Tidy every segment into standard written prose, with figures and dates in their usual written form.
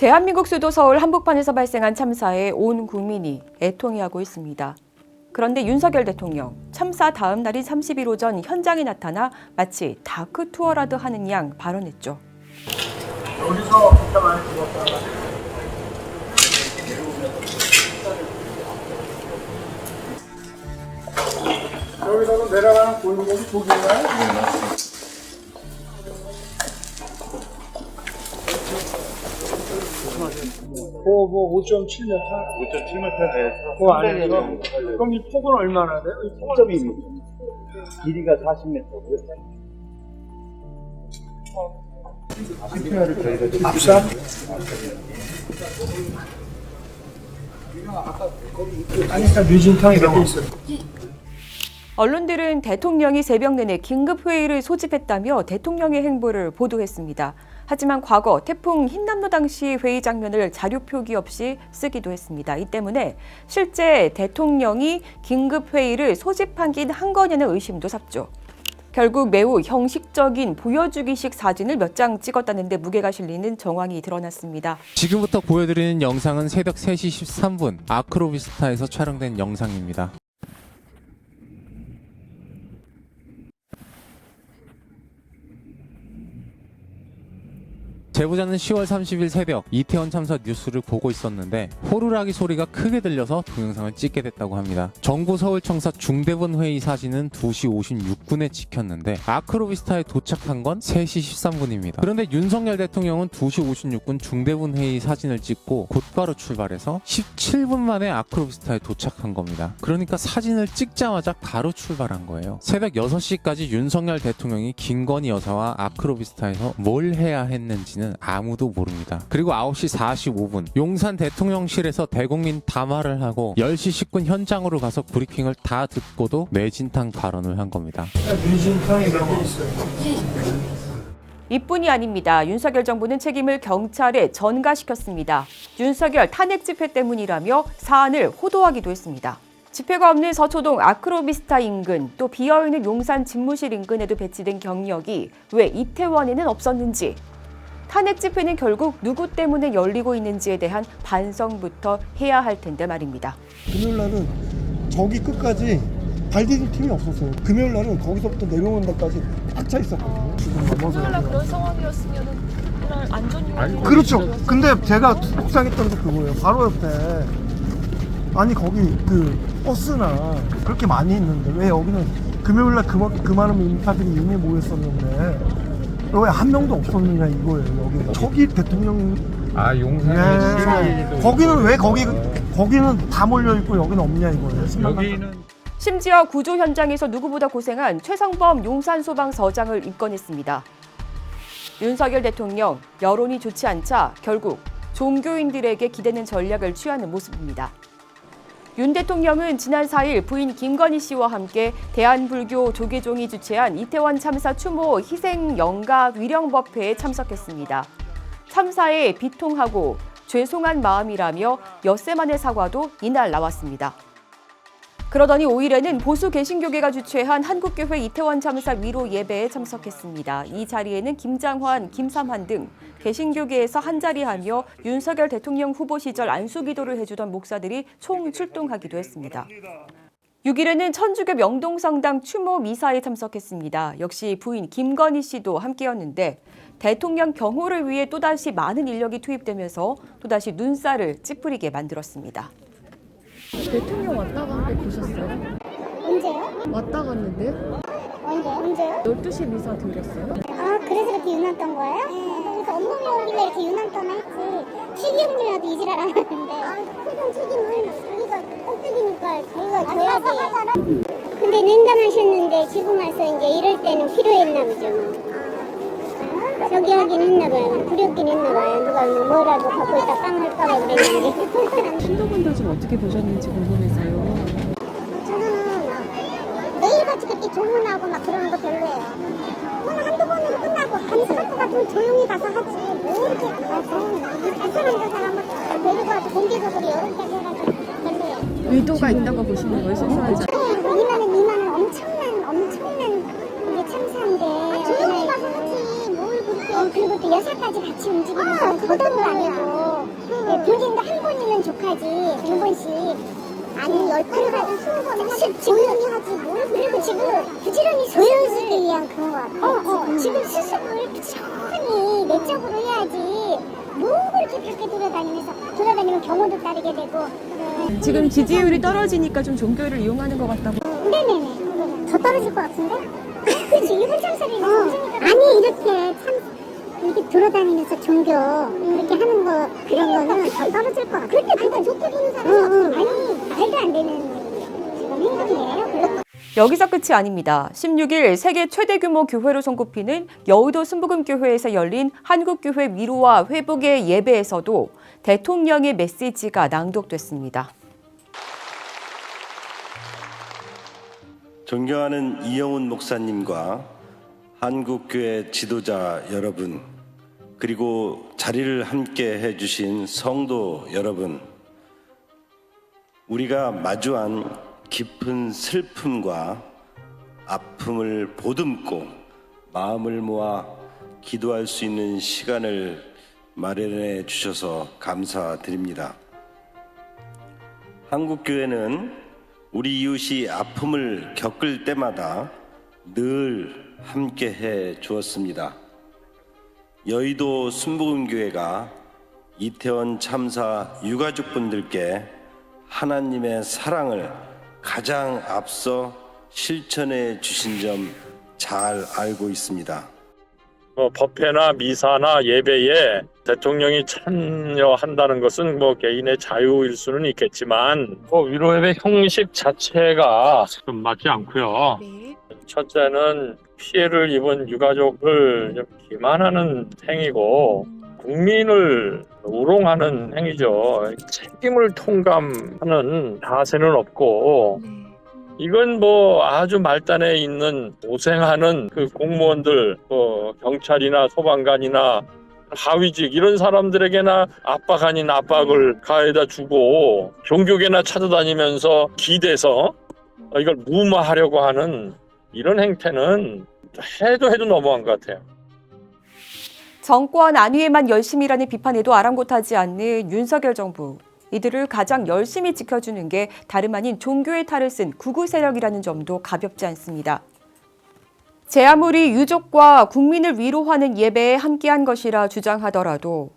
대한민국 수도 서울 한복판에서 발생한 참사에 온 국민이 애통해하고 있습니다. 그런데 윤석열 대통령, 참사 다음 날인 30일 오전 현장에 나타나 마치 다크 투어라도 하는 양 발언했죠. 여기서 진짜 많이 죽었다. 여기서도 내려가는 골목이 두 개인가요? 네, 맞습니다. 뭐 5.7m? 5.7m에서 그 안에서? 그럼 이 폭은 얼마나 돼요? 3.2m. 길이가 40m고요. CPR을 저희가 앞산? 아니, 일단 류진탕이 몇 개 있어요. 언론들은 대통령이 새벽 내내 긴급회의를 소집했다며 대통령의 행보를 보도했습니다. 하지만 과거 태풍 흰남노 당시 회의 장면을 자료 표기 없이 쓰기도 했습니다. 이 때문에 실제 대통령이 긴급회의를 소집하긴 한 거냐는 의심도 샀죠. 결국 매우 형식적인 보여주기식 사진을 몇 장 찍었다는데 무게가 실리는 정황이 드러났습니다. 지금부터 보여드리는 영상은 새벽 3시 13분 아크로비스타에서 촬영된 영상입니다. 제보자는 10월 30일 새벽 이태원 참사 뉴스를 보고 있었는데 호루라기 소리가 크게 들려서 동영상을 찍게 됐다고 합니다. 정부 서울청사 중대본 회의 사진은 2시 56분에 찍혔는데 아크로비스타에 도착한 건 3시 13분입니다. 그런데 윤석열 대통령은 2시 56분 중대본 회의 사진을 찍고 곧바로 출발해서 17분 만에 아크로비스타에 도착한 겁니다. 그러니까 사진을 찍자마자 바로 출발한 거예요. 새벽 6시까지 윤석열 대통령이 김건희 여사와 아크로비스타에서 뭘 해야 했는지는 아무도 모릅니다. 그리고 9시 45분 용산 대통령실에서 대국민 담화를 하고 10시 10분 현장으로 가서 브리핑을 다 듣고도 매진탕 발언을 한 겁니다. 류진탕이 몇 개 있어요. 이뿐이 아닙니다. 윤석열 정부는 책임을 경찰에 전가시켰습니다. 윤석열 탄핵 집회 때문이라며 사안을 호도하기도 했습니다. 집회가 없는 서초동 아크로비스타 인근, 또 비어있는 용산 집무실 인근에도 배치된 경력이 왜 이태원에는 없었는지, 탄핵 집회는 결국 누구 때문에 열리고 있는지에 대한 반성부터 해야 할 텐데 말입니다. 금요일 날은 저기 끝까지 발디딜 팀이 없었어요. 금요일 날은 거기서부터 내려오는 데까지 꽉 차 있었거든요. 지금 금요일 날 그런 상황이었으면 그날 안전요원 그렇죠. 근데 제가 속상했던 게 그거예요. 바로 옆에 아니 거기 그 버스나 그렇게 많이 있는데 왜 여기는 금요일 날 그 많은 인파들이 이미 모였었는데 왜 한 명도 없었느냐 이거예요. 여기 저기 대통령 용산에 거기는 왜 거기는 다 몰려 있고 여기는 없냐 이거예요. 여기는 심지어 구조 현장에서 누구보다 고생한 최상범 용산소방서장을 입건했습니다. 윤석열 대통령, 여론이 좋지 않자 결국 종교인들에게 기대는 전략을 취하는 모습입니다. 윤 대통령은 지난 4일 부인 김건희 씨와 함께 대한불교 조계종이 주최한 이태원 참사 추모 희생 영가 위령법회에 참석했습니다. 참사에 비통하고 죄송한 마음이라며 엿새만의 사과도 이날 나왔습니다. 그러더니 5일에는 보수 개신교계가 주최한 한국교회 이태원 참사 위로 예배에 참석했습니다. 이 자리에는 김장환, 김삼환 등 개신교계에서 한자리하며 윤석열 대통령 후보 시절 안수기도를 해주던 목사들이 총 출동하기도 했습니다. 6일에는 천주교 명동성당 추모 미사에 참석했습니다. 역시 부인 김건희 씨도 함께였는데 대통령 경호를 위해 또다시 많은 인력이 투입되면서 또다시 눈살을 찌푸리게 만들었습니다. 대통령 왔다 간 거 보셨어요? 언제요? 왔다 갔는데요? 언제요? 12시 미사 드렸어요? 아, 그래서 이렇게 유난던 거예요? 그러니까 온몸이 오길래 이렇게 유난떠나 했지. 책임이라도 이지랄 안 하는데. 그런 책임을 자기가 꼭대기니까 자기가 져야지. 근데 냉담하셨는데 지금 와서 이제 이럴 때는 필요했나 보죠. 저기 하긴 했나 봐요. 두렵긴 했나 봐요. 누가 뭐라도 갖고 있다 빵 할까봐 그랬는데. 신도분들 좀 어떻게 보셨는지 궁금해서요. 저는 매일같이 그렇게 조문하고 막 그러는 거 별로예요. 오늘 한두 번으로 끝나고 감사할 것 같으면 조용히 가서 하지. 뭐 이렇게 가서 불편한 사람을 데리고 와서 공개적으로 이렇게 해가지고 별로예요. 의도가 있다고 보시는 거예요? 소소하지? 미만은 엄청난 이게 참사인데. 조용히 가서 하지. 뭘 그렇게 그리고 또 여사까지 같이 움직이는 건 더더욱 아니고 본인도 한 번이면 족하지 2번씩 아니 10번 하든 20번 하든 조용히 하지 뭘. 그리고 지금 부지런히 조연수를 위한 그런 거 같아. 지금 수습을 부지런히 내적으로 해야지 뭐 그렇게 밖에 돌아다니면 경호도 따르게 되고. 지금 지지율이 떨어지니까 좀 종교를 이용하는 것 같다고. 네네네. 더 떨어질 것 같은데? 그치, 이번 참사를 아니, 이렇게 이렇게 돌아다니면서 종교, 이렇게 하는 거, 그런 거는 더 떨어질 것 같아. 그때 그거 좋게 보는 사람이 아니, 말도 안 되는 지금 행동이에요. 여기서 끝이 아닙니다. 16일 세계 최대 규모 교회로 손꼽히는 여의도 순복음교회에서 열린 한국교회 위로와 회복의 예배에서도 대통령의 메시지가 낭독됐습니다. 존경하는 이영훈 목사님과 한국교회 지도자 여러분, 그리고 자리를 함께 해주신 성도 여러분, 우리가 마주한 깊은 슬픔과 아픔을 보듬고 마음을 모아 기도할 수 있는 시간을 마련해 주셔서 감사드립니다. 한국교회는 우리 이웃이 아픔을 겪을 때마다 늘 함께 해 주었습니다. 여의도 순복음교회가 이태원 참사 유가족분들께 하나님의 사랑을 가장 앞서 실천해 주신 점 잘 알고 있습니다. 법회나 미사나 예배에 대통령이 참여한다는 것은 개인의 자유일 수는 있겠지만 위로예배 형식 자체가 좀 맞지 않고요. 첫째는 피해를 입은 유가족을 좀 기만하는 행위고 국민을 우롱하는 행위죠. 책임을 통감하는 자세는 없고 이건 아주 말단에 있는 고생하는 그 공무원들, 경찰이나 소방관이나 하위직 이런 사람들에게나 압박 아닌 압박을 가해다 주고 종교계나 찾아다니면서 기대서 이걸 무마하려고 하는 이런 행태는 해도 너무한 것 같아요. 정권 안위에만 열심히 일하는 비판에도 아랑곳하지 않는 윤석열 정부. 이들을 가장 열심히 지켜주는 게 다름 아닌 종교의 탈을 쓴 극우 세력이라는 점도 가볍지 않습니다. 제 아무리 유족과 국민을 위로하는 예배에 함께한 것이라 주장하더라도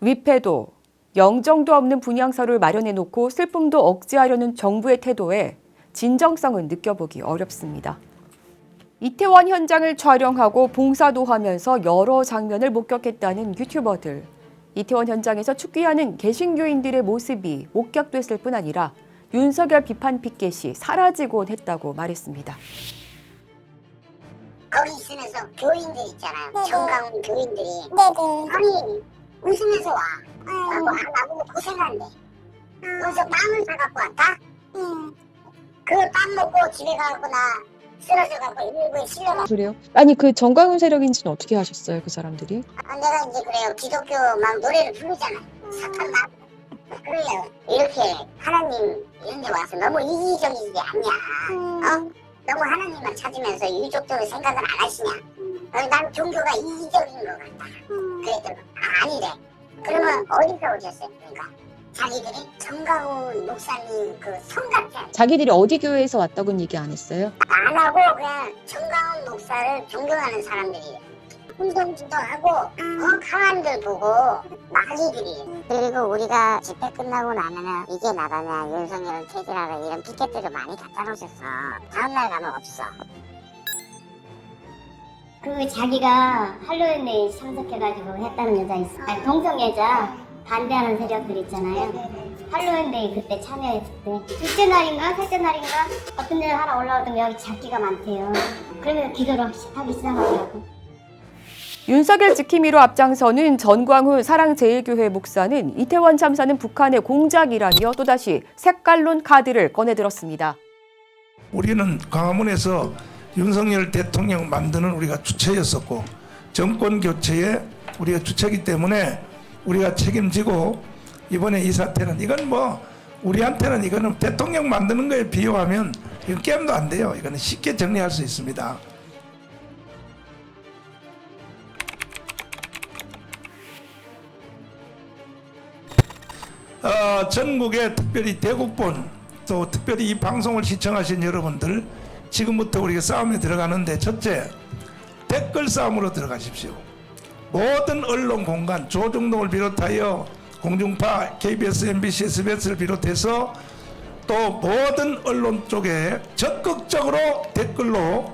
위패도 영정도 없는 분향소를 마련해놓고 슬픔도 억제하려는 정부의 태도에 진정성은 느껴보기 어렵습니다. 이태원 현장을 촬영하고 봉사도 하면서 여러 장면을 목격했다는 유튜버들. 이태원 현장에서 축기하는 개신교인들의 모습이 목격됐을 뿐 아니라 윤석열 비판 피켓이 사라지곤 했다고 말했습니다. 거기 있으면서 교인들 있잖아요. 정강훈 교인들이. 아니 웃으면서 와. 나보고 고생한대. 그래서 빵을 사갖고 왔다. 그 빵 먹고 집에 가갖고 나 쓰러져갖고 119에 실려가. 그래요? 아니 그 정강훈 세력인지는 어떻게 하셨어요, 그 사람들이? 내가 이제 그래요. 기독교 막 노래를 부르잖아. 사탄 막 그래요. 이렇게 하나님 이런 데 와서 너무 이기적이지 않냐. 너무 하나님만 찾으면서 유족적으로 생각을 안 하시냐. 난 종교가 이기적인 것 같다. 그랬더니 아니래. 그러면 어디서 오셨어요? 그러니까 자기들이 정강훈 목사님 그 성같아. 자기들이 어디 교회에서 왔다고는 얘기 안 했어요? 안 하고 그냥 정강훈 목사를 존경하는 사람들이에요. 운동도 하고 강한들 보고 마귀들이. 그리고 우리가 집회 끝나고 나면은 이게 나가냐 윤석열은 퇴진하라 이런 피켓들을 많이 갖다 놓으셨어. 다음날 가면 없어. 그 자기가 할로윈데이 참석해가지고 했다는 여자 있어. 아니, 동성애자 반대하는 세력들 있잖아요. 할로윈데이 그때 참여했을 때 둘째 날인가 셋째 날인가 어떤 데는 하나 올라오더니 여기 잡기가 많대요. 그러면 기도를 하기 시작하더라고. 윤석열 지킴이로 앞장서는 전광훈 사랑제일교회 목사는 이태원 참사는 북한의 공작이라며 또다시 색깔론 카드를 꺼내들었습니다. 우리는 광화문에서 윤석열 대통령 만드는 우리가 주체였었고 정권 교체에 우리가 주체이기 때문에 우리가 책임지고 이번에 이 사태는 이건 우리한테는 이거는 대통령 만드는 거에 비유하면 이건 게임도 안 돼요. 이거는 쉽게 정리할 수 있습니다. 전국에 특별히 대국본 또 특별히 이 방송을 시청하신 여러분들 지금부터 우리가 싸움에 들어가는데 첫째 댓글 싸움으로 들어가십시오. 모든 언론 공간 조중동을 비롯하여 공중파 KBS, MBC, SBS를 비롯해서 또 모든 언론 쪽에 적극적으로 댓글로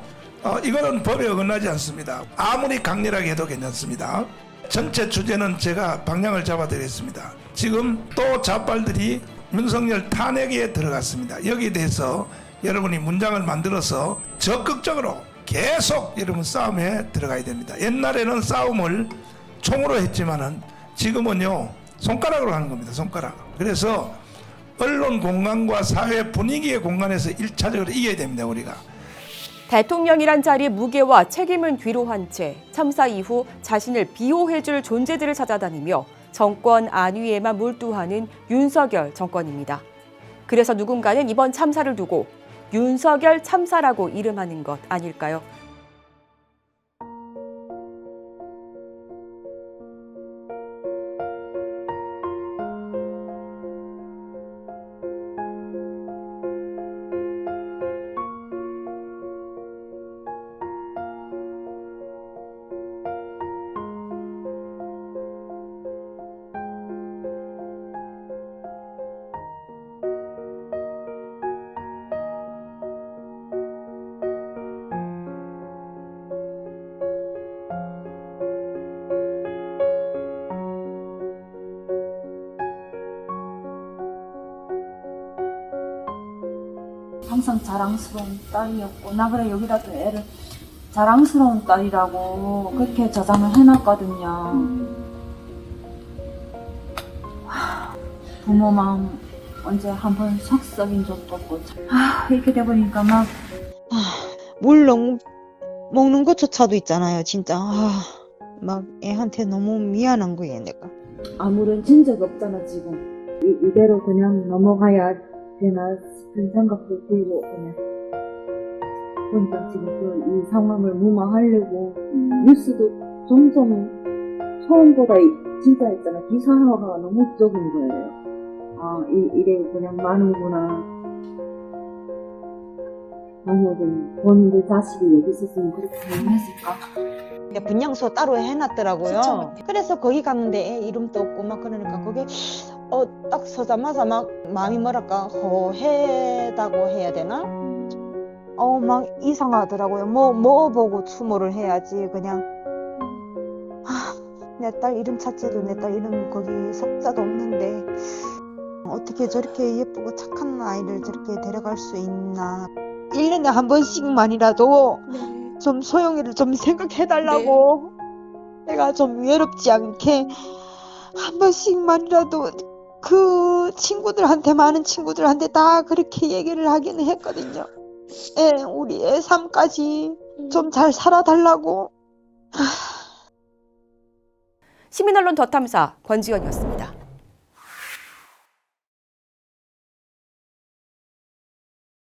이거는 법에 어긋나지 않습니다. 아무리 강렬하게 해도 괜찮습니다. 전체 주제는 제가 방향을 잡아드리겠습니다. 지금 또 좌빨들이 윤석열 탄핵에 들어갔습니다. 여기에 대해서 여러분이 문장을 만들어서 적극적으로 계속 여러분 싸움에 들어가야 됩니다. 옛날에는 싸움을 총으로 했지만은 지금은요 손가락으로 하는 겁니다. 손가락. 그래서 언론 공간과 사회 분위기의 공간에서 1차적으로 이겨야 됩니다. 우리가. 대통령이란 자리의 무게와 책임은 뒤로 한 채 참사 이후 자신을 비호해줄 존재들을 찾아다니며 정권 안위에만 몰두하는 윤석열 정권입니다. 그래서 누군가는 이번 참사를 두고 윤석열 참사라고 이름하는 것 아닐까요? 항상 자랑스러운 딸이었고 나 그래 여기다도 애를 자랑스러운 딸이라고 그렇게 저장을 해놨거든요. 부모 마음 언제 한번 삭썩인 적도 없고 이렇게 돼버리니까 막 물 너무 먹는 것조차도 있잖아요. 진짜 막 애한테 너무 미안한 거예요. 내가 아무런 진적 없잖아 지금. 이대로 그냥 넘어가야 되나 싶은 생각도 들고 그냥 보니까 지금 이 상황을 무마하려고 뉴스도 점점 처음보다 진짜 있잖아 기사화가 너무 적은 거예요. 이래 그냥 많은구나. 만약에 본인들 자식이 여기 있었으면 그렇게 안 했을까? 분향소 따로 해놨더라고요. 그래서 거기 갔는데 애 이름도 없고 막 그러니까 거기 딱 서자마자 막 마음이 뭐랄까 허해다고 해야 되나? 막 이상하더라고요. 뭐 보고 추모를 해야지 그냥 내 딸 이름 찾지도 내 딸 이름 거기 석자도 없는데 어떻게 저렇게 예쁘고 착한 아이를 저렇게 데려갈 수 있나. 1년에 한 번씩만이라도 좀 소영이를 좀 생각해달라고 내가 좀 외롭지 않게 한 번씩만이라도 그 친구들한테 많은 친구들한테 다 그렇게 얘기를 하긴 했거든요. 우리 애 삶까지 좀 잘 살아달라고. 시민언론 더 탐사 권지연이었습니다.